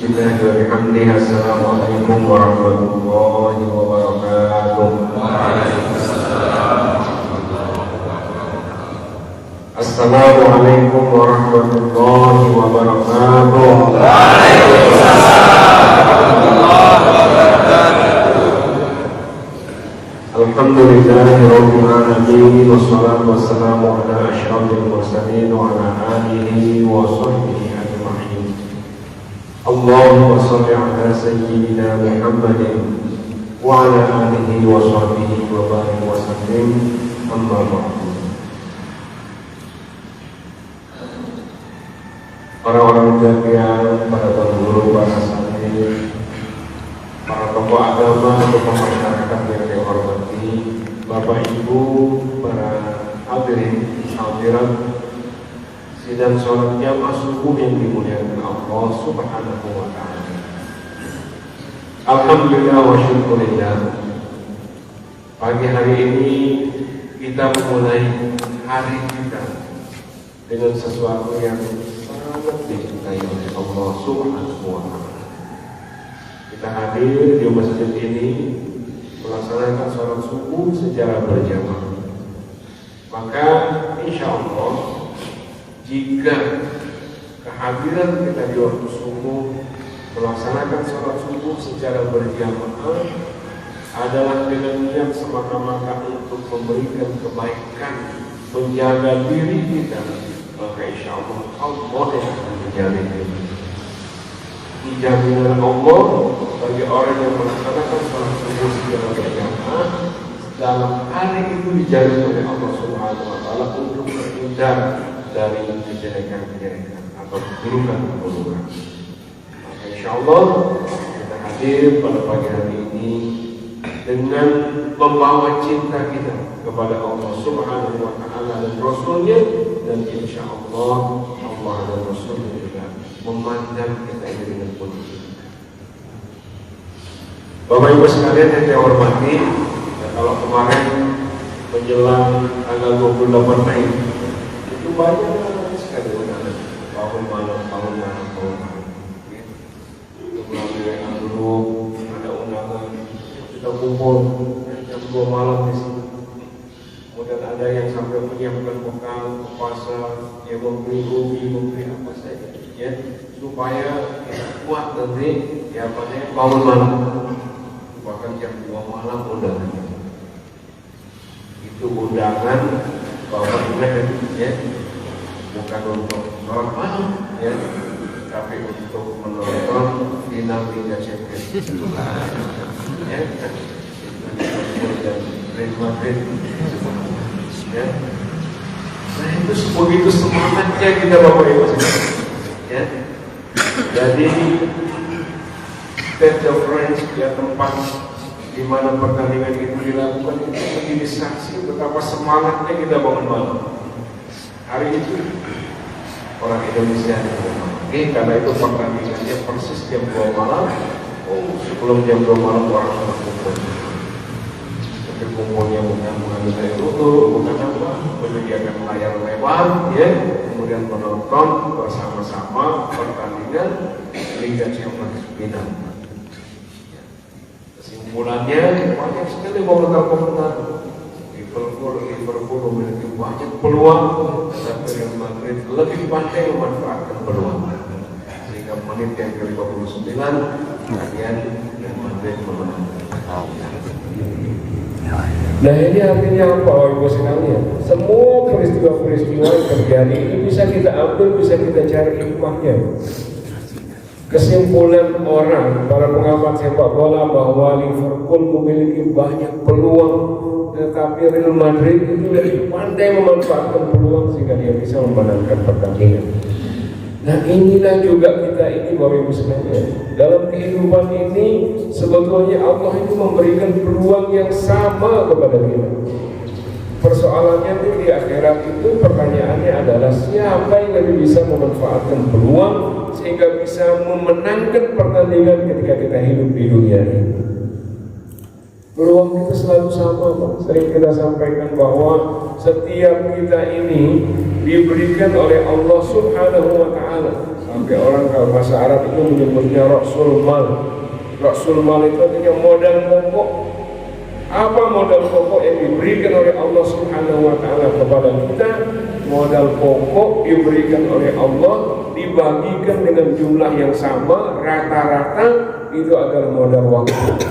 Bismillah wa bihamdihi. Assalamualaikum warahmatullahi wabarakatuh. Assalamualaikum warahmatullahi wabarakatuh. Alhamdulillahi rabbil alamin, wassalatu wassalamu ala asyrafil mursalin wa ala alihi wa sahbihi ajma'in. Allahumma shalli ala sayyidina Muhammadin wa ala alihi wa sahbihi wa barik wa sallim. Amma ba'du. Orang-orang jamiah, para guru, para santri, para tokoh agama, tokoh masyarakat yang saya hormati, Bapak Ibu, para hadirin hadirat sidang sholat jamaah subuh yang dimuliakan Allah Subhanahu wa ta'ala. Alhamdulillah wa syukurillah, pagi hari ini kita memulai hari kita dengan sesuatu yang sangat dicintai oleh Allah Subhanahu wa ta'ala. Kita hadir di masjid ini melaksanakan sholat subuh secara berjamaah. Maka insya Allah jika kehadiran kita di waktu subuh melaksanakan sholat subuh secara berjamaah adalah dengan niat semata-mata untuk memberikan kebaikan, menjaga diri kita, maka insya Allah Allah yang akan menjaga kita. Jaminan Allah bagi orang yang melaksanakan sholat subuh secara berjamaah dalam hari itu dijamin oleh Allah Subhanahu wa ta'ala untuk terhindar dari kejelekan-kejelekan atau keburukan-keburukan. Maka insya Allah kita hadir pada pagi hari ini dengan membawa cinta kita kepada Allah Subhanahu wa ta'ala dan Rasulnya, dan insya Allah Allah dan Rasulnya juga memandang kita ini dengan positif. Bapak Ibu sekalian yang saya hormati, kalau kemarin menjelang tanggal 28 Mei itu banyak sekali undangan bangun malam. Melalui grup ada undangan, kita kumpul jam 2 malam di sini. Kemudian ada yang sampai menyiapkan bekal ke pasar, dia membeli ubi, membeli apa saja, ya, supaya kita kuat nanti ya bangun malam. Bahkan jam 2 malam undangan. Itu undangan Bapak Ibu ya, bukan untuk sholat malam ya, tapi untuk menonton final Liga Champions. Ya, dan Real Madrid. Ya, nah itu begitu semangatnya kita Bapak Ibu ya. Jadi Stade de France ya, tempat di mana pertandingan itu dilakukan, itu menjadi saksi betapa semangatnya kita bangun malam. Hari itu orang Indonesia karena itu pertandingannya persis jam 2 malam. Sebelum jam 2 malam orang sudah kumpul. Tapi kumpulnya bukan mengambil air wudhu, bukan apa, menyediakan layar lebar, ya, kemudian menonton bersama-sama pertandingan Liga Champions final. Kesimpulannya banyak sekali komentar-komentar. Liverpool memiliki banyak peluang, tetapi Real Madrid lebih pandai memanfaatkan peluang. Sehingga menit yang ke-59 kemudian Real Madrid memenangkan. Nah ini artinya apa Ibu sekalian? Semua peristiwa-peristiwa yang terjadi ini bisa kita ambil, bisa kita cari hikmahnya. Kesimpulan orang, para pengamat sepak bola, bahwa Liverpool memiliki banyak peluang, tetapi Real Madrid itu lebih pandai memanfaatkan peluang sehingga dia bisa memenangkan pertandingan. Nah inilah juga kita ini Bapak Ibu sekalian. Dalam kehidupan ini sebetulnya Allah itu memberikan peluang yang sama kepada kita. Persoalannya itu di akhirat itu pertanyaannya adalah siapa yang lebih bisa memanfaatkan peluang sehingga bisa memenangkan pertandingan ketika kita hidup di dunia ini. Peluang kita selalu sama, Pak. Sering kita sampaikan bahwa setiap kita ini diberikan oleh Allah Subhanahu wa ta'ala Sampai orang kalau bahasa Arab itu menyebutnya Rasul Mal. Rasul Mal itu artinya modal pokok. Apa modal pokok yang diberikan oleh Allah Subhanahu wa Ta'ala kepada kita? Modal pokok diberikan oleh Allah, dibagikan dengan jumlah yang sama, rata-rata itu adalah modal waktu.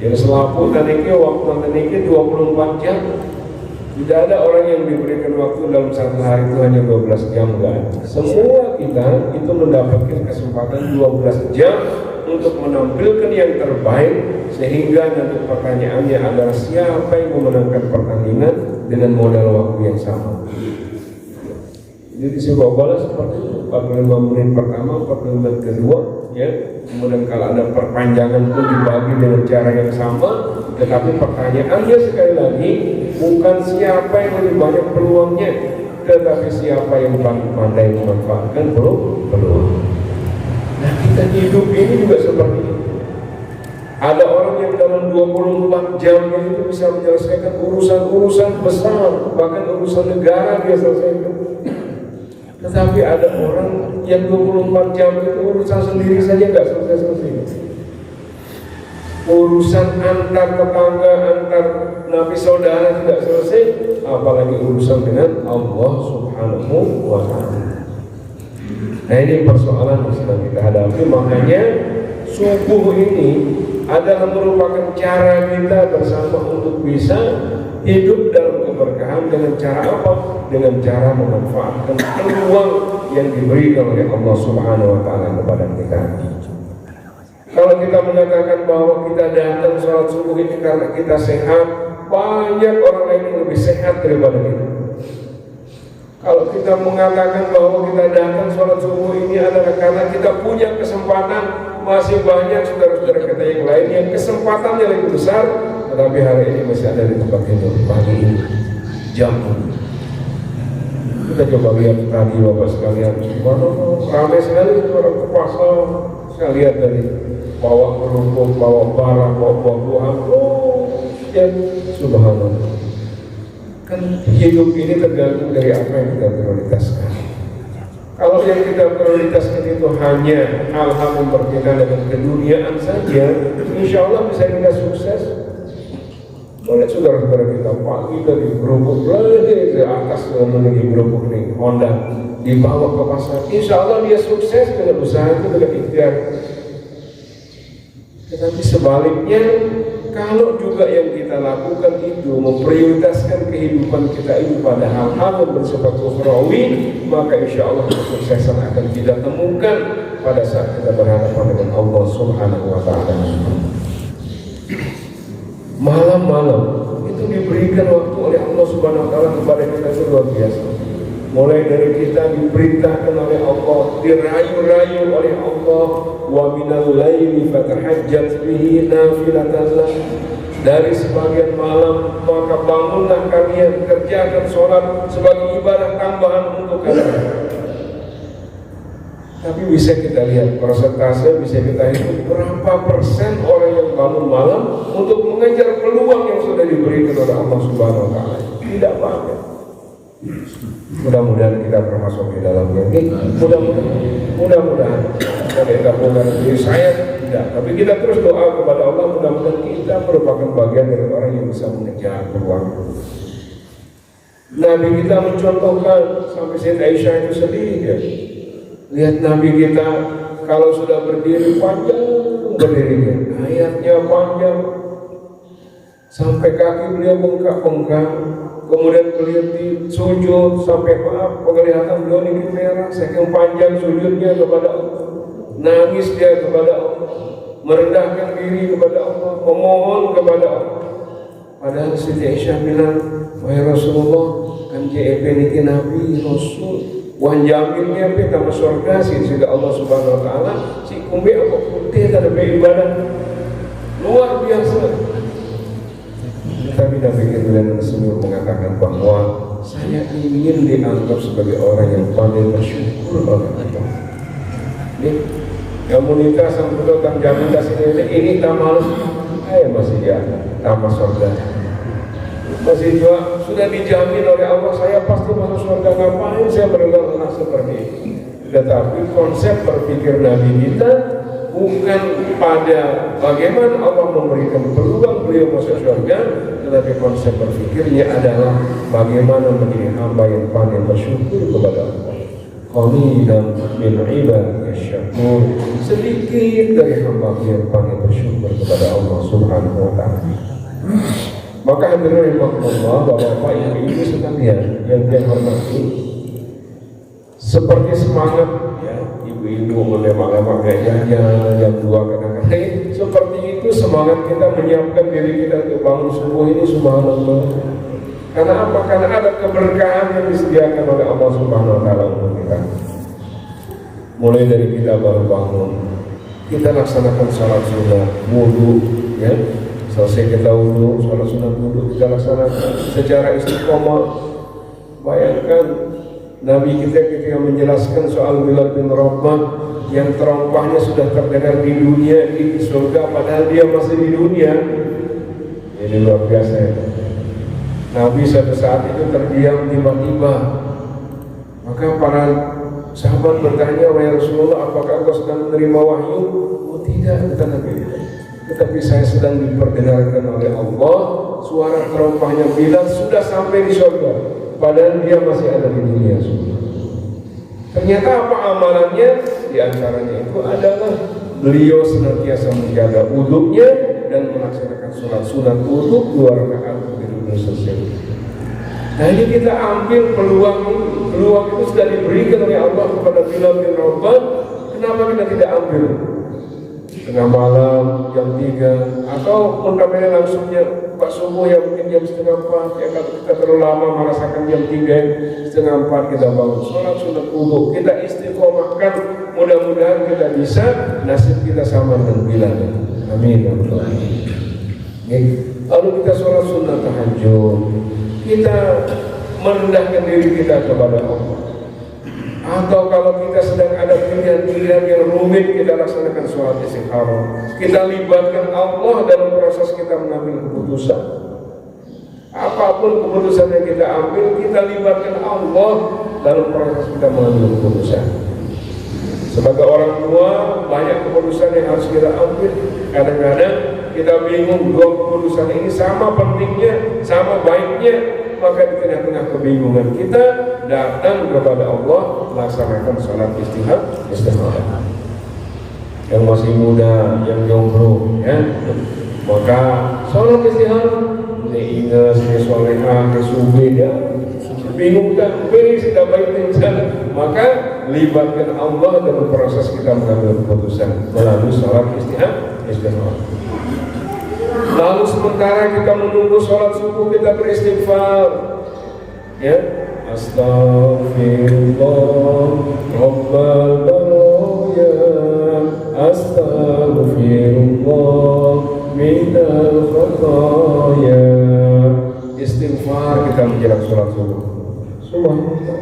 Yang selapu tadi waktu tadi 24 jam. Tidak ada orang yang diberikan waktu dalam satu hari itu hanya 12 jam, enggak. Semua kita itu mendapatkan kesempatan 12 jam untuk menampilkan yang terbaik, sehingga nanti pertanyaannya adalah siapa yang memenangkan pertandingan dengan modal waktu yang sama. Jadi sepak bola seperti itu, 45 menit pertama, 45 menit kedua, ya. Kemudian kalau ada perpanjangan pun dibagi dengan cara yang sama. Tetapi pertanyaannya sekali lagi bukan siapa yang lebih banyak peluangnya, tetapi siapa yang paling pandai memanfaatkan peluang. Nah, kita hidup ini juga seperti itu. Ada orang yang dalam 24 jam itu bisa menyelesaikan urusan-urusan besar, bahkan urusan negara dia selesaikan. Tetapi ada orang yang 24 jam itu urusan sendiri saja nggak selesai-selesai. Urusan antar tetangga, antar nabi saudara tidak selesai, apalagi urusan dengan Allah Subhanahu wa Ta'ala. Nah, ini persoalan yang sedang kita hadapi. Makanya subuh ini adalah merupakan cara kita bersama untuk bisa hidup dalam keberkahan. Dengan cara apa? Dengan cara memanfaatkan peluang yang diberikan oleh Allah Subhanahu wa Ta'ala kepada kita. Kalau kita mengatakan bahwa kita datang sholat subuh ini karena kita sehat, banyak orang lain yang lebih sehat daripada kita. Kalau kita mengatakan bahwa kita datang sholat subuh ini adalah karena kita punya kesempatan, masih banyak saudara-saudara kita yang lain yang kesempatannya lebih besar, tetapi hari ini masih ada di tempat tidur pagi ini, jam ini. Kita coba lihat tadi Bapak sekalian, ramai sekali orang ke pasar. Saya lihat tadi bawa kerupuk, bawa barang, bawa buah-buahan. Ya subhanallah. Kan hidup ini tergantung dari apa yang kita prioritaskan. Kalau yang kita prioritaskan itu hanya hal-hal yang berkaitan dengan keduniaan saja, insya Allah bisa kita sukses. Boleh saudara-saudara kita pagi dari gerobak lagi ke atas menuju gerobak ini Honda dibawa ke pasar, insya Allah dia sukses dengan usaha itu, dengan ikhtiar. Tetapi sebaliknya, kalau juga yang kita lakukan itu memprioritaskan kehidupan kita itu pada hal-hal yang bersifat ukhrawi, maka insya Allah kesuksesan akan kita temukan pada saat kita berhadapan dengan Allah Subhanahu wa Ta'ala. Malam-malam itu diberikan waktu oleh Allah Subhanahu wa Ta'ala kepada kita itu luar biasa. Mulai dari kita diperintahkan oleh Allah, dirayu-rayu oleh Allah, wa minal laili fatahajjat bihi nafilatan lak. Dari sebagian malam maka bangunlah kalian, kerjakan sholat sebagai ibadah tambahan untuk kalian. Tapi bisa kita lihat persentase, bisa kita hitung berapa persen orang yang bangun malam untuk mengejar peluang yang sudah diberikan oleh Allah Subhanahu wa Ta'ala. Tidak banyak. Mudah-mudahan kita termasuk di dalamnya. Mudah-mudahan kita bukan diri saya tidak, tapi kita terus doa kepada Allah, mudah-mudahan kita merupakan bagian dari orang yang bisa mengejar peluang. Nabi kita mencontohkan sampai Sayyidah Aisyah itu sedih ya. Lihat Nabi kita kalau sudah berdiri panjang berdirinya, ayatnya panjang sampai kaki beliau bengkak-bengkak. Kemudian beliau di sujud sampai penglihatan beliau ini merah, saking panjang sujudnya kepada Allah. Nangis dia kepada Allah, merendahkan diri kepada Allah, memohon kepada Allah. Padahal Siti Aisyah bilang, wahai Rasulullah, kan JEP niki Nabi Rasul, wan jaminnya pe sama surga sih sudah Allah Subhanahu wa Ta'ala, si kumbe apa putih dan ibadah luar biasa. Tapi Nabi kita Rasul mengatakan bahwa saya ingin dianggap sebagai orang yang paling bersyukur oleh Allah. Ini komunitas yang bertentang komunitas ini tamal, masih ya tamas surga. Masih juga sudah dijamin oleh Allah saya pasti masuk surga. Ngapain saya berenang seperti ini? Tetapi konsep berpikir Nabi kita bukan pada bagaimana Allah memberikan peluang beliau masuk surga, tetapi konsep berpikirnya adalah bagaimana menjadi hamba yang pandai bersyukur kepada Allah. Qalilan min ibadiy syakur, sedikit dari hamba yang pandai bersyukur kepada Allah Subhanahu wa taala. Maka hadirin rahimakumullah, Bapak Ibu sekalian yang dihormati, seperti semangat ya ibu-ibu melemak-lemak gajahnya jam 2 kadang-kadang, seperti itu semangat kita menyiapkan diri kita untuk bangun subuh ini, subhanallah. Karena apa? Karena ada keberkahan yang disediakan oleh Allah Subhanahu wa taala untuk kita. Mulai dari kita baru bangun, kita laksanakan salat sunat, wudu ya. Selesai kita wudu, salat sunat wudu kita laksanakan secara istiqomah. Bayangkan Nabi kita ketika menjelaskan soal Bilal bin Rabah yang terompahnya sudah terdengar di dunia, di surga, padahal dia masih di dunia. Ini luar biasa ya. Nabi suatu saat itu terdiam tiba-tiba. Maka para sahabat bertanya, wahai Rasulullah, apakah engkau sedang menerima wahyu? Oh tidak, kata Nabi. Tetapi saya sedang diperdengarkan oleh Allah suara terompahnya Bilal sudah sampai di surga, padahal dia masih ada di dunia. Ternyata apa amalannya? Di antaranya itu adalah beliau senantiasa menjaga wudunya dan melaksanakan sholat sunat wudu 2 rakaat begitu selesai. Nah ini kita ambil peluang itu sudah diberikan oleh Allah kepada Bilal bin Rabah. Kenapa kita tidak ambil? Tengah malam, jam 3, atau umpamanya langsungnya Pak subuh ya mungkin jam 3:30 ya, kalau kita terlalu lama merasakan jam 3:30 kita bangun sholat sunat wudu, kita istiqomahkan, mudah-mudahan kita bisa nasib kita sama dengan Bilal. Amin. Lalu kita sholat sunat tahajud, kita merendahkan diri kita kepada Allah. Atau kalau kita sedang ada pilihan-pilihan yang rumit, kita laksanakan sholat istikharah. Kita libatkan Allah dalam proses kita mengambil keputusan. Apapun keputusan yang kita ambil, kita libatkan Allah dalam proses kita mengambil keputusan. Sebagai orang tua, banyak keputusan yang harus kita ambil. Kadang-kadang kita bingung, 2 keputusan ini sama pentingnya, sama baiknya. Maka di tengah-tengah kebingungan kita datang kepada Allah, laksanakan sholat istikharah. Yang masih muda, yang jomblo, ya, maka sholat istikharah. Ini ingat, ini solehah, ini subi, ya, bingung tak, sudah baik jalan. Maka libatkan Allah dalam proses kita mengambil keputusan melalui sholat istikharah. Lalu sementara kita menunggu sholat subuh, kita beristighfar ya, Astaghfirullah Rabbal baraya, Astaghfirullah minal khataya. Istighfar kita menjelang sholat subuh. Subhanallah.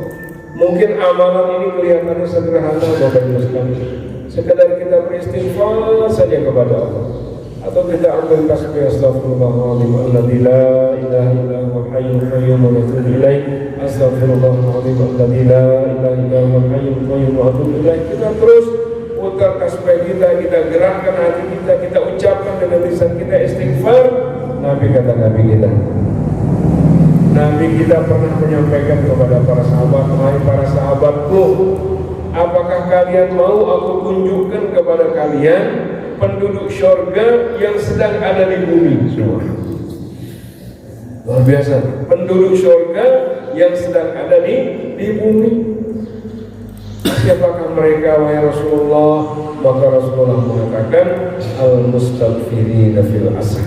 Mungkin amalan ini kelihatannya sederhana, Bapak Ibu sekalian. Sekedar kita beristighfar saja kepada Allah. Atau kita ambil tasbih astaghfirullahaladzim alladzi la ilaha illa huwal hayyul qayyum wa atubu ilaih, astaghfirullahaladzim alladzi la ilaha illa huwal hayyul qayyum wa atubu ilaih. Kita terus putar tasbih kita gerakkan hati kita ucapkan dengan lisan kita istighfar. Nabi kita pernah menyampaikan kepada para sahabat, "Hai para sahabatku, apakah kalian mau aku tunjukkan kepada kalian penduduk syurga yang sedang ada di bumi?" Luar biasa, penduduk syurga yang sedang ada di bumi. Siapakah mereka wahai Rasulullah? Maka Rasulullah mengatakan al-mustaghfirina fil ashar.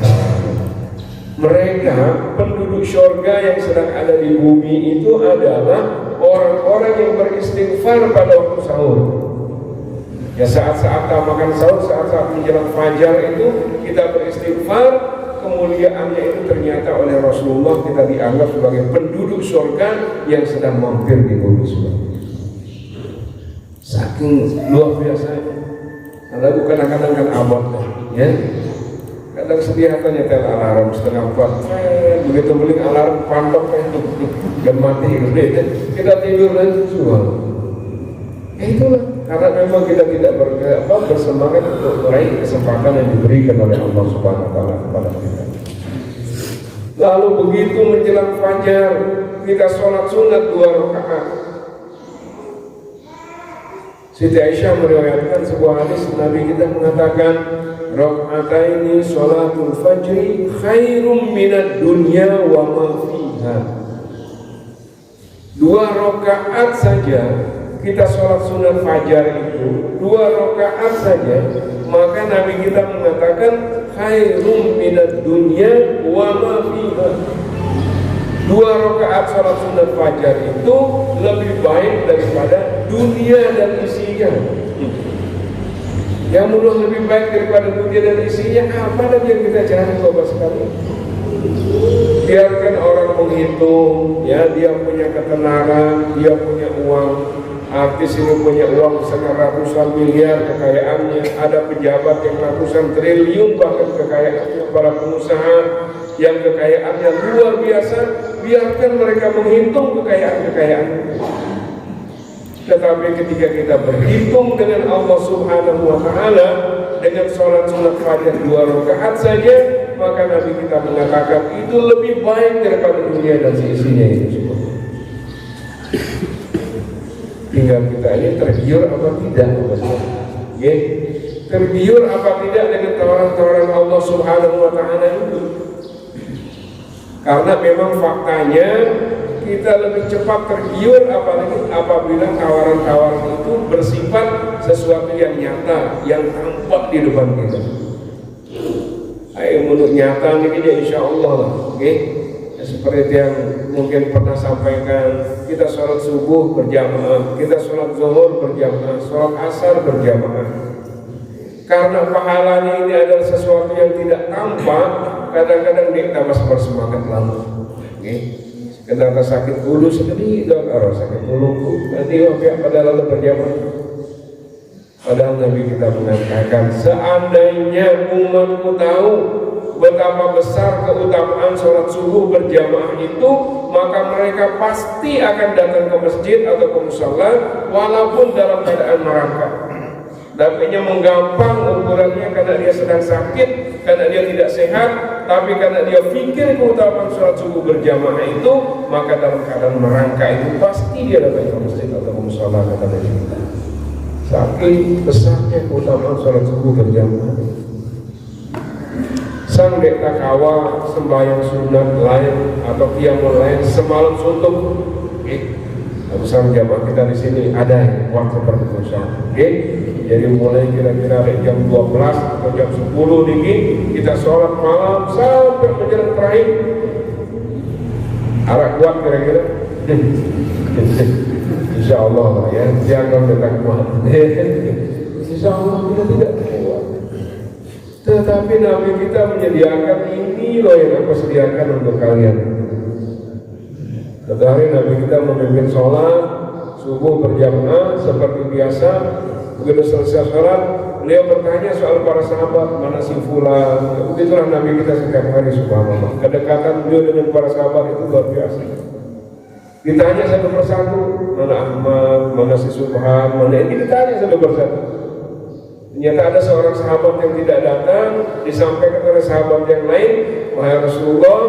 Mereka penduduk syurga yang sedang ada di bumi itu adalah orang-orang yang beristighfar pada waktu sahur. Ya, saat-saat makan sahur, saat-saat menjelang fajar itu kita beristighfar. Kemuliaannya itu ternyata oleh Rasulullah kita dianggap sebagai penduduk surga yang sedang mampir di bumi surga. Saking luar biasa. Karena kadang-kadang kan abad ya. Kadang sedia hanya tel alarm 3:30. Begitu beli alarm pantok itu dan mati. Kita tidur dan suara. Itulah karena memang kita tidak bersemangat untuk meraih kesempatan yang diberikan oleh Allah Subhanahu wa taala kepada kita. Lalu begitu menjelang fajar kita sholat sunat 2 rakaat. Siti Aisyah meriwayatkan sebuah hadis Nabi kita mengatakan raka'ataini sholatul fajri khairum minad dunya wa ma fiha. 2 rakaat saja kita sholat sunat fajar itu 2 rakaat saja, maka Nabi kita mengatakan khairum minad dunya wa ma fiha. 2 rakaat sholat sunat fajar itu lebih baik daripada dunia dan isinya. Yang mudah lebih baik daripada dunia dan isinya apa lagi yang kita cari Bapak sekalian? Biarkan orang menghitung, ya dia punya ketenaran, dia punya uang. Artis ini punya uang misalnya ratusan miliar kekayaannya, ada pejabat yang ratusan triliun bahkan kekayaannya, para pengusaha yang kekayaannya luar biasa, biarkan mereka menghitung kekayaan-kekayaannya. Tetapi ketika kita berhitung dengan Allah Subhanahu wa taala dengan sholat sunat fajar 2 rakaat saja, maka Nabi kita mengatakan itu lebih baik daripada dunia dan seisinya itu semua. Tinggal kita ini tergiur apa tidak, ya, tergiur apa tidak dengan tawaran-tawaran Allah Subhanahu wa taala itu. Karena memang faktanya kita lebih cepat tergiur apalagi apabila tawaran-tawaran itu bersifat sesuatu yang nyata, yang tampak di depan kita. Ayo menurut nyata ini insya Allah lah, oke? Seperti yang mungkin pernah sampaikan, kita sholat subuh berjamaah, kita sholat zuhur berjamaah, sholat asar berjamaah. Karena pahalanya ini adalah sesuatu yang tidak tampak, kadang-kadang kita masih bersemangat lama. Sekedar sakit bulu sedikit, orang sakit buluku, nanti pada lalu berjamaah. Padahal Nabi kita mengatakan, seandainya umatku tahu betapa besar keutamaan sholat subuh berjamaah itu, maka mereka pasti akan datang ke masjid atau ke musala walaupun dalam keadaan merangkak. Tapi yang menggampang ukurannya karena dia sedang sakit, karena dia tidak sehat, tapi karena dia pikir keutamaan sholat subuh berjamaah itu, maka dalam keadaan merangkak itu pasti dia datang ke masjid atau ke musala, kata Nabi kita. Saking besarnya keutamaan sholat subuh berjamaah. Sang dek takawa sembahyang sunat lain atau qiyamul lain semalam suntuk, bersama jamaah kita di sini ada waktu berpuasa, jadi mulai kira-kira jam 12 atau jam 10 ini kita sholat malam sampai menjelang terakhir. Arah kuat kira-kira, insya Allah lah ya, jangan dekat kuat. Insya Allah kita tidak kuat. Tetapi Nabi kita menyediakan ini loh yang aku sediakan untuk kalian. Satu hari Nabi kita memimpin sholat subuh berjamaah seperti biasa. Begitu selesai sholat, beliau bertanya soal para sahabat, mana si fulan. Begitulah Nabi kita setiap hari, subhanallah. Kedekatan beliau dengan para sahabat itu luar biasa. Ditanya satu persatu, mana Ahmad, mana si Subhan, mana ini, ditanya satu persatu. Ternyata ada seorang sahabat yang tidak datang, disampaikan oleh sahabat yang lain, wahai Rasulullah,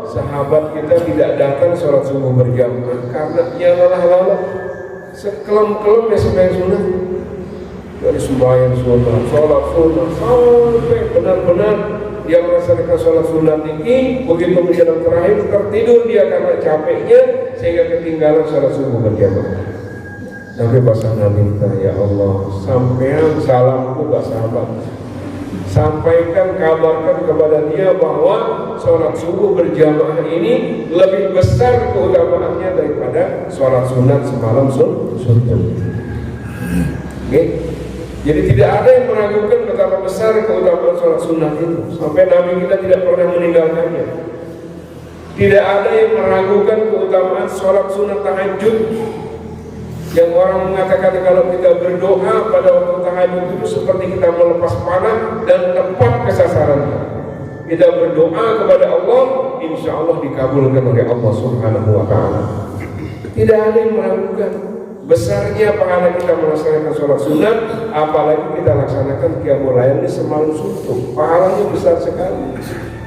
sahabat kita tidak datang sholat subuh berjamaah karena dia lelah-lelah, sekelem-kelem ya sembahyang sunat, dari sembahyang sunat, sholat sunat sampai benar-benar dia melaksanakan sholat sunat ini, begitu menjelang terakhir tertidur dia karena capeknya sehingga ketinggalan sholat subuh berjamaah. Nabi pasangan minta, ya Allah, sampaian salamku ke sahabat, sampaikan, kabarkan kepada dia bahwa sholat subuh berjamaah ini lebih besar keutamaannya daripada sholat sunat semalam sunat. Jadi tidak ada yang meragukan betapa besar keutamaan sholat sunat itu, sampai Nabi kita tidak pernah meninggalkannya. Tidak ada yang meragukan keutamaan sholat sunat tahajud, yang orang mengatakan kalau kita berdoa pada waktu tahajud itu seperti kita melepas panah dan tepat ke sasarannya. Kita berdoa kepada Allah, insya Allah dikabulkan oleh Allah Subhanahu wa taala. Tidak ada yang meragukan besarnya pahala kita melaksanakan sholat sunat, apalagi kita laksanakan qiyamul lail ini semalam suntuk, pahalanya besar sekali.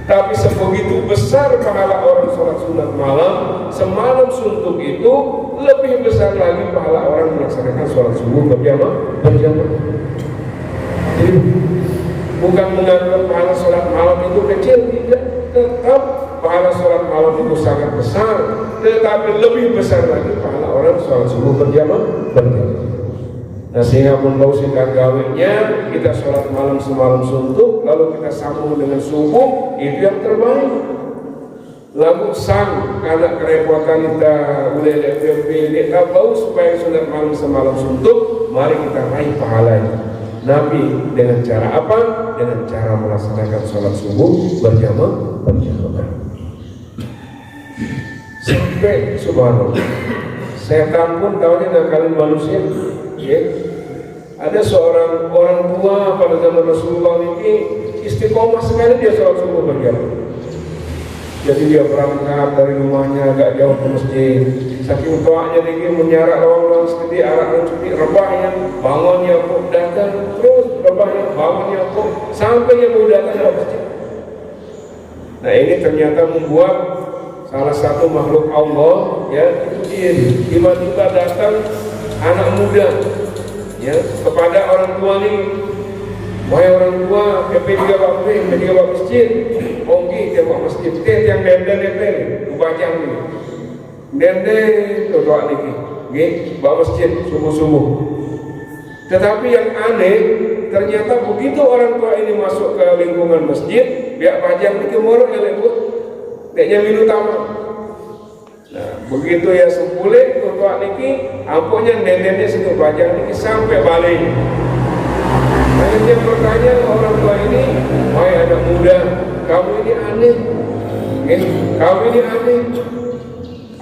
Tapi sebegitu besar pahala orang sholat sunat malam semalam suntuk itu, lebih besar lagi pahala orang melaksanakan sholat subuh berjamaah. Jadi bukan menganggap pahala sholat malam itu kecil, tidak. Tetap pahala sholat malam itu sangat besar, tetapi lebih besar lagi pahala orang sholat subuh berjamaah. Nah, sehingga pun bau singkat gawenya kita sholat malam semalam suntuk, lalu kita sambung dengan subuh, itu yang terbaik. Lalu sang karena kerepotan kita boleh kita bau supaya sholat malam semalam suntuk, mari kita raih pahalanya. Nabi dengan cara apa? Dengan cara melaksanakan sholat subuh berjamaah. Sampai subhanallah, setan pun tahunya ngakalin manusia. Ya. Ada seorang orang tua pada zaman Rasulullah ini istiqomah sekali dia sholat subuh berjamaah. Jadi dia berangkat dari rumahnya agak jauh ke masjid. Saking tuanya dia menyarak orang-orang seperti arak seperti rebahnya, bangunnya kok datang terus rebahnya, bangunnya kok sampai yang mau datang ke masjid. Nah ini ternyata membuat salah satu makhluk Allah, ya, itu jin. Tiba-tiba datang anak muda, ya, kepada orang tua ini. Wahai orang tua, PP3 Pak masjid, Onggi dia buat masjid, dia yang denden, ubajang ini, denden, doa lagi, buat masjid subuh-subuh. Tetapi yang aneh, ternyata begitu orang tua ini masuk ke lingkungan masjid, biar pajang ini kemuruk ya lebut, dia minum tamak. Nah, begitu ya sepulih, doa lagi, ampunya dendennya situ pajang ini sampai balik. Akhirnya bertanya orang tua ini, wahai anak muda, kamu ini aneh, kamu ini aneh.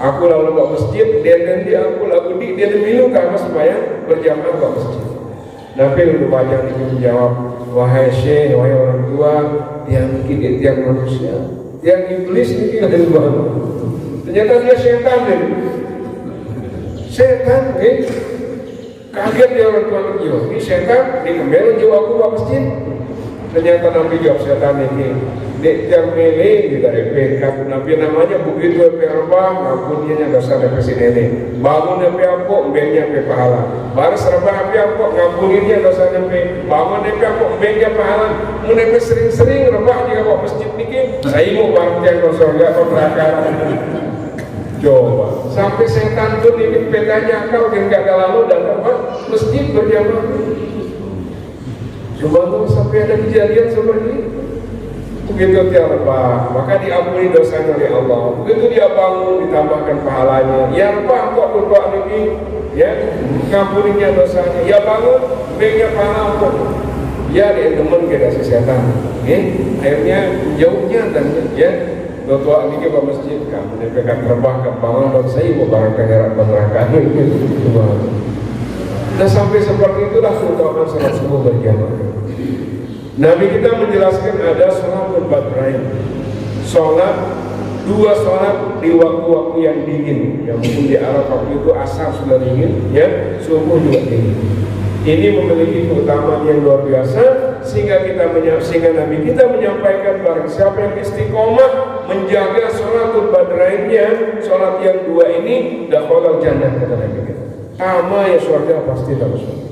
Aku lalu bawa masjid, dia aku dia minum karena supaya berjamaah bawa masjid. Nabi lalu panjang itu menjawab, wahai syekh, wahai orang tua, yang mikir tiang manusia, yang iblis mikir dari Tuhan. Ternyata dia setan deh, setan, kaget dia orang tua kecil. Ini setan, di kembali jiwa aku bawa masjid. Ternyata Nabi jawab setan ini, dek yang mele kita repek. Nabi namanya begitu rebah, ngapunnya dasar repesi nenek. Bangun nepe apa, mbengnya pe pahala. Baris rebah api apa, ngapunnya dasar nepe. Bangun nepe apa, mbengnya pahala. Mau nepe sering-sering rebah jika bawa masjid niki. Saya mau bangkang surga atau neraka. Coba sampai setan pun ini petanya kau yang gak lalu dan apa masjid berjamaah. Coba tuh sampai ada kejadian seperti ini. Begitu dia rebah, maka diampuni dosanya oleh Allah. Begitu dia bangun ditambahkan pahalanya. Ya rebah kok berdoa ini, ya ngampuninya dosanya. Ya bangun, baiknya pahala kok. Ya dia teman kita si setan. Akhirnya jauhnya dan ya. Doa ini ke masjid, kamu nepekan terbang ke bangun dan saya mau barang kenyarat neraka. Nah sampai seperti itulah keutamaan salat subuh berjamaah. Nabi kita menjelaskan ada sholat berbadrain, sholat dua sholat di waktu-waktu yang dingin, yang mungkin di Arab waktu itu asar sudah dingin, ya subuh juga dingin. Ini memiliki keutamaan yang luar biasa sehingga Nabi kita menyampaikan barang siapa yang istiqomah menjaga sholatul badrainnya, sholat yang dua ini dakhalal jannah kata Nabi kita. Sama ya surga pasti dapat surga.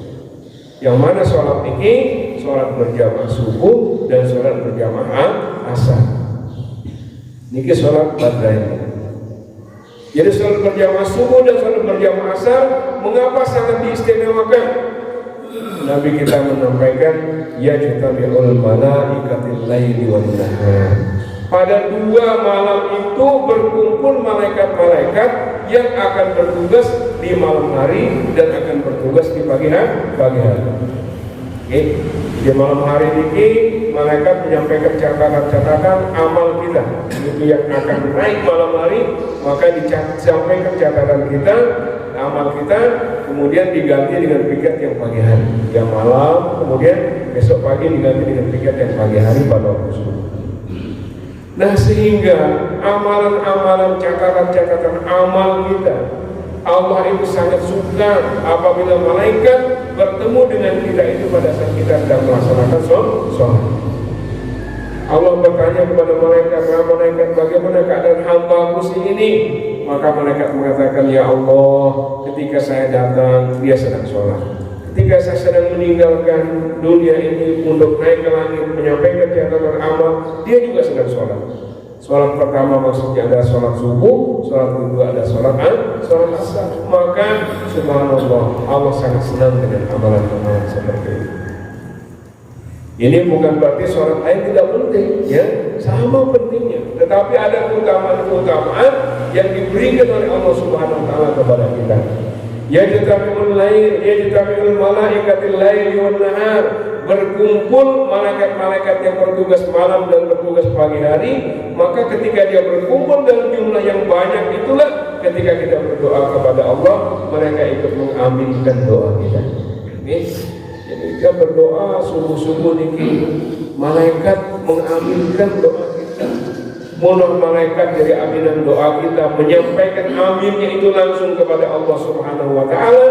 Yang mana sholat ini sholat berjamaah subuh dan sholat berjamaah asar. Niki sholat badrain. Jadi sholat berjamaah subuh dan sholat berjamaah asar mengapa sangat diistimewakan? Nabi kita menyampaikan ya jatabi'ul malaikatil laili wan nahar. Pada dua malam itu berkumpul malaikat-malaikat yang akan bertugas di malam hari dan akan bertugas di pagi hari. Di malam hari ini malaikat menyampaikan catatan-catatan amal kita. Itu yang akan naik malam hari, maka disampaikan catatan kita, amal kita, kemudian diganti dengan piket yang pagi hari. Yang malam, kemudian besok pagi diganti dengan piket yang pagi hari pada waktu subuh. Nah sehingga amalan-amalan catatan-catatan amal kita, Allah itu sangat suka apabila malaikat bertemu dengan kita itu pada saat kita sedang melaksanakan sholat. Allah bertanya kepada malaikat, malaikat, bagaimana keadaan hamba-Ku ini? Maka malaikat mengatakan, ya Allah, ketika saya datang, dia sedang sholat. Ketika saya sedang meninggalkan dunia ini untuk naik ke langit, menyampaikan catatan amal, dia juga sedang sholat. Sholat pertama maksudnya adalah sholat subuh, sholat kedua adalah sholat asar. Maka subhanallah, Allah sangat senang dengan amalan-amalan seperti itu. Ini bukan berarti sholat lain tidak penting, ya, sama pentingnya. Tetapi ada keutamaan yang diberikan oleh Allah Subhanahu Wa Taala kepada kita. Yajtami'ul lail, yajtami'ul malaikatil laili wan nahar. Berkumpul malaikat-malaikat yang bertugas malam dan bertugas pagi hari. Maka ketika dia berkumpul dalam jumlah yang banyak, itulah ketika kita berdoa kepada Allah, mereka ikut mengaminkan doa kita. Jadi kita berdoa subuh-subuh niki, malaikat mengaminkan doa kita. Mohon malaikat dari aminan doa kita menyampaikan aminnya itu langsung kepada Allah Subhanahu Wa Taala.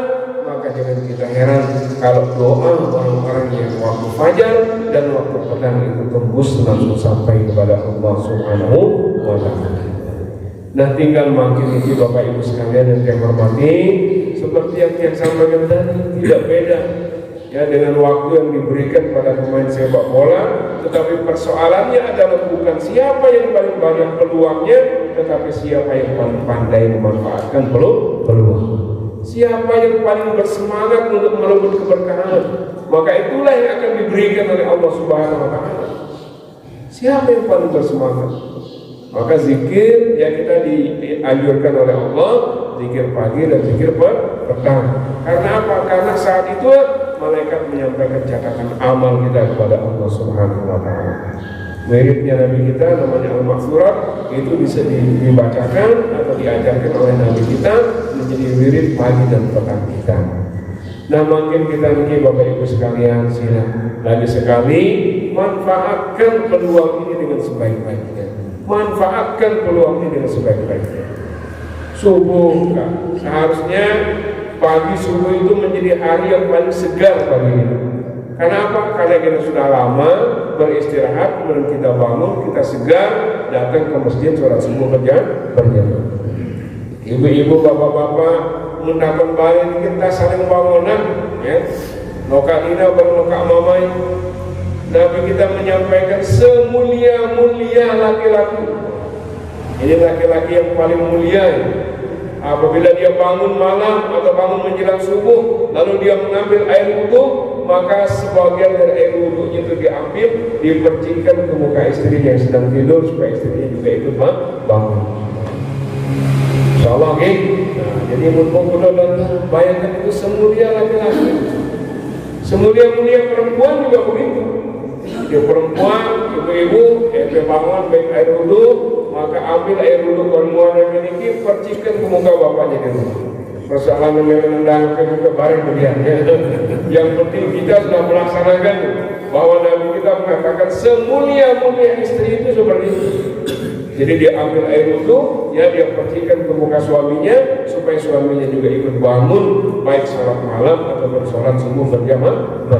Maka jangan kita heran kalau doa orang-orang yang waktu fajar dan waktu petang itu tembus langsung sampai kepada Allah Subhanahu Wa Taala. Nah, tinggal makin ini Bapak Ibu sekalian yang saya hormati, seperti yang saya sampaikan tadi, tidak beda ya dengan waktu yang diberikan pada pemain sepak bola, tetapi persoalannya adalah bukan siapa yang paling banyak peluangnya, tetapi siapa yang paling pandai memanfaatkan peluang. Siapa yang paling bersemangat untuk merebut keberkahan, maka itulah yang akan diberikan oleh Allah Subhanahu Wa Taala. Siapa yang paling bersemangat? Maka zikir ya kita dianjurkan oleh Allah, zikir pagi dan zikir petang. Karena apa? Karena saat itu malaikat menyampaikan catatan amal kita kepada Allah Subhanahu Wa Taala. Wiridnya Nabi kita namanya Al-Maghfurah, itu bisa dibacakan atau diajarkan oleh Nabi kita menjadi wirid pagi dan petang kita. Nah, makin kita ini Bapak Ibu sekalian, silakan lagi sekali manfaatkan peluang ini dengan sebaik-baiknya. Manfaatkan peluang ini dengan sebaik-baiknya. Subuh, seharusnya pagi subuh itu menjadi hari yang paling segar pagi ini. Kenapa? Karena kita sudah lama beristirahat, kemudian kita bangun, kita segar, datang ke masjid sholat subuh berjamaah. Ibu-ibu, bapak-bapak, mendapat balik kita saling bangunan, ya. Loka ina berloka mamai. Nabi kita menyampaikan semulia-mulia laki-laki. Ini laki-laki yang paling mulia. Apabila dia bangun malam atau bangun menjelang subuh, lalu dia mengambil air wudu, maka sebagian dari air wudunya itu diambil, dipercikan ke muka istrinya yang sedang tidur supaya istrinya juga ikut bangun. Insyaallah, okay? Nah, jadi mumpung dan bayangkan itu semulia laki-laki, semulia-mulia perempuan juga begitu. Dia perempuan, ibu-ibu, bangun baik air wudu, maka ambil air wudu perempuan yang memiliki, percikan ke muka bapaknya di rumah. Persoalan yang menendangkan ke barang berliannya. Yang penting kita sudah melaksanakan bahwa Nabi kita mengatakan semulia-mulia istri itu seperti itu. Jadi dia ambil air wudu, ya dia percikan ke muka suaminya supaya suaminya juga ikut bangun baik sholat malam ataupun sholat subuh berjamaah.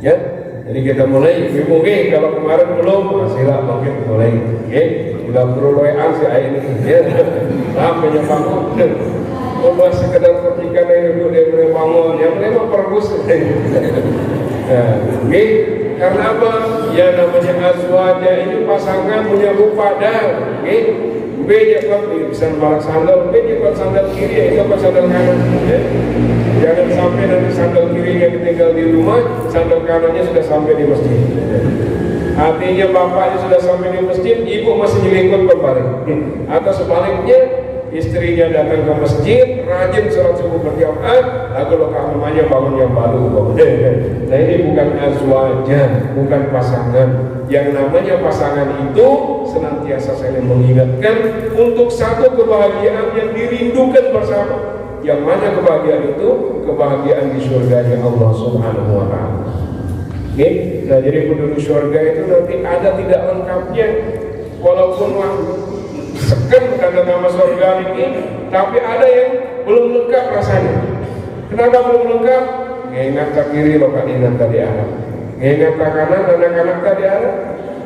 Ya. Jadi kita mulai, mungkin kalau kemarin belum, masihlah mungkin mulai, udah perlu loean si air ini, ya, sampai bangun, cuma sekedar percikan air dulu dia mulai bangun, yang memang pergus, karena apa? Ya namanya azwaja ini pasangan punya rupada, beda kok bisa balak sandal, beda kok sandal kiri, itu kok sandal kanan. Jangan sampai nanti sandal kirinya ditinggal di rumah, sandal kanannya sudah sampai di masjid. Artinya bapaknya sudah sampai di masjid, ibu masih nyelingkut berbalik. Atau sebaliknya, istrinya datang ke masjid, rajin sholat subuh berjamaah, lalu namanya bangun yang baru. Nah ini bukan azwaja, bukan pasangan. Yang namanya pasangan itu senantiasa saling mengingatkan untuk satu kebahagiaan yang dirindukan bersama. Yang mana kebahagiaan itu? Kebahagiaan di surganya Allah Subhanahu Wa Taala. Nah jadi penduduk surga itu nanti ada tidak lengkapnya, walaupun sekian tanda nama surga ini, Tapi ada yang belum lengkap rasanya. Kenapa belum lengkap? Ngengat ke kiri maka ingat tadi Arab, ngengat ke kanan anak-anak tadi Arab.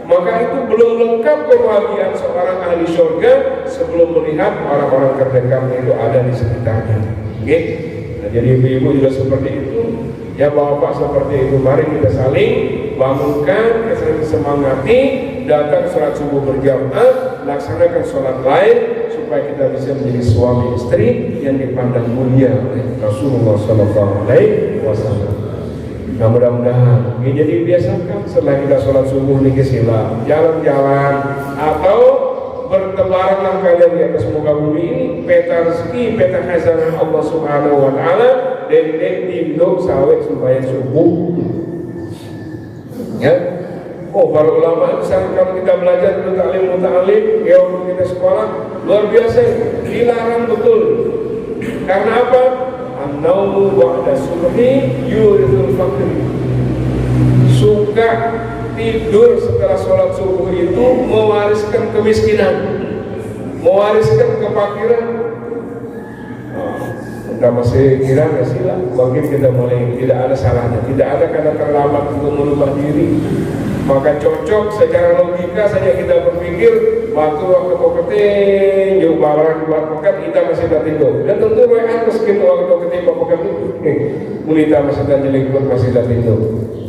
Maka itu belum lengkap kebahagiaan seorang ahli surga sebelum melihat orang-orang terdekatnya itu ada di sekitarnya. Okay? Nah, jadi ibu-ibu juga seperti itu, ya bapak seperti itu. Mari kita saling bangunkan, saling semangati, datang sholat subuh berjamaah, laksanakan sholat lain supaya kita bisa menjadi suami istri yang dipandang mulia oleh Rasulullah SAW. Nah mudah-mudahan ini jadi biasakan setelah kita sholat subuh nih sila jalan-jalan atau bertebaranlah kalian di atas muka bumi ini peta rezeki, peta khazanah Allah Subhanahu Wa Taala dan induk sawit supaya subuh. Ya, oh para ulama misalnya kalau kita belajar tentang taklim muta'alim, ya waktu kita sekolah luar biasa, dilarang betul. Karena apa? An-naumu ba'da subhi yurithul faqr. Suka tidur setelah sholat subuh itu mewariskan kemiskinan, mewariskan kefakiran. Kita masih kira nggak sih lah? Mungkin kita mulai tidak ada salahnya, tidak ada kata terlambat untuk merubah diri. Maka cocok secara logika saja kita berpikir waktu keting jauh barang buat pekat kita masih tak tidur. Dan tentu mereka miskin waktu keting pekat itu mulita masih tak jelekut masih tak tidur.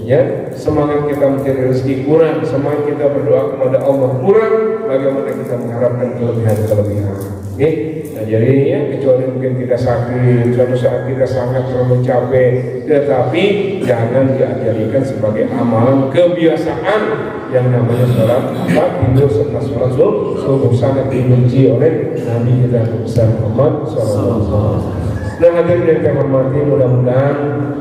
Ya, semangat kita mencari rezeki kurang, semangat kita berdoa kepada Allah kurang, bagaimana kita mengharapkan kelebihan-kelebihan. Oke, nah jadi ya kecuali mungkin kita sakit, suatu saat kita sangat terlalu capek, tetapi jangan diajarikan sebagai amalan kebiasaan yang namanya sholat tidur setelah sholat subuh sangat dibenci oleh Nabi kita besar Muhammad SAW. Nah hadirin yang kita hormati, mudah-mudahan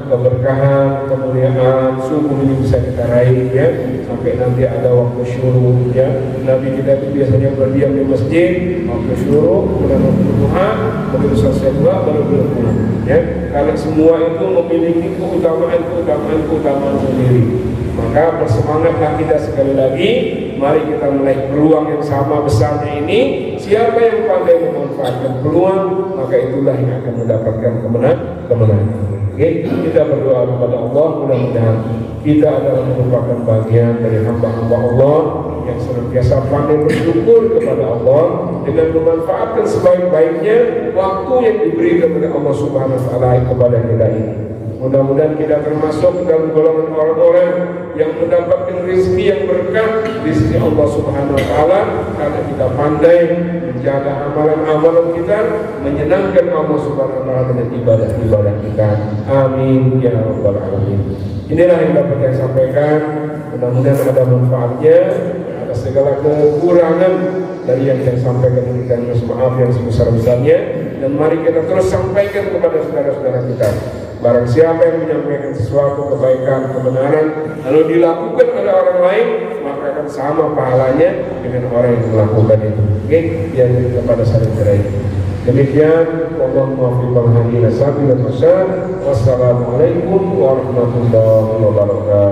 keberkahan, kemuliaan subuh ini bisa kita raih ya, sampai nanti ada waktu syuruk ya. Nabi kita itu biasanya berdiam di masjid waktu syuruk, kemudian waktu duha, begitu selesai doa baru pulang ya. Karena semua itu memiliki keutamaan sendiri. Maka bersemangatlah kita sekali lagi. Mari kita meraih peluang yang sama besarnya ini. Siapa yang pandai memanfaatkan peluang, maka itulah yang akan mendapatkan kemenangan. Oke, kita berdoa kepada Allah, mudah-mudahan kita adalah merupakan bagian dari hamba-hamba Allah yang senantiasa pandai bersyukur kepada Allah dengan memanfaatkan sebaik-baiknya waktu yang diberikan oleh Allah Subhanahu Wa Taala kepada kita ini. Mudah-mudahan kita termasuk dalam golongan orang-orang yang mendapatkan rezeki yang berkah di sisi Allah Subhanahu Wa Taala karena kita pandai menjaga amalan-amalan kita, menyenangkan Allah Subhanahu Wa Taala dengan ibadah-ibadah kita. Amin ya rabbal alamin. Inilah yang dapat saya sampaikan. Mudah-mudahan ada manfaatnya. Ada segala kekurangan dari yang saya sampaikan ini, dan maaf yang sebesar-besarnya. Dan mari kita terus sampaikan kepada saudara-saudara kita. Barang siapa yang menyampaikan sesuatu kebaikan, kebenaran, lalu dilakukan oleh orang lain, maka akan sama pahalanya dengan orang yang melakukan itu. Oke, yang kepada saling cerai. Demikian, Wassalamualaikum warahmatullahi wabarakatuh.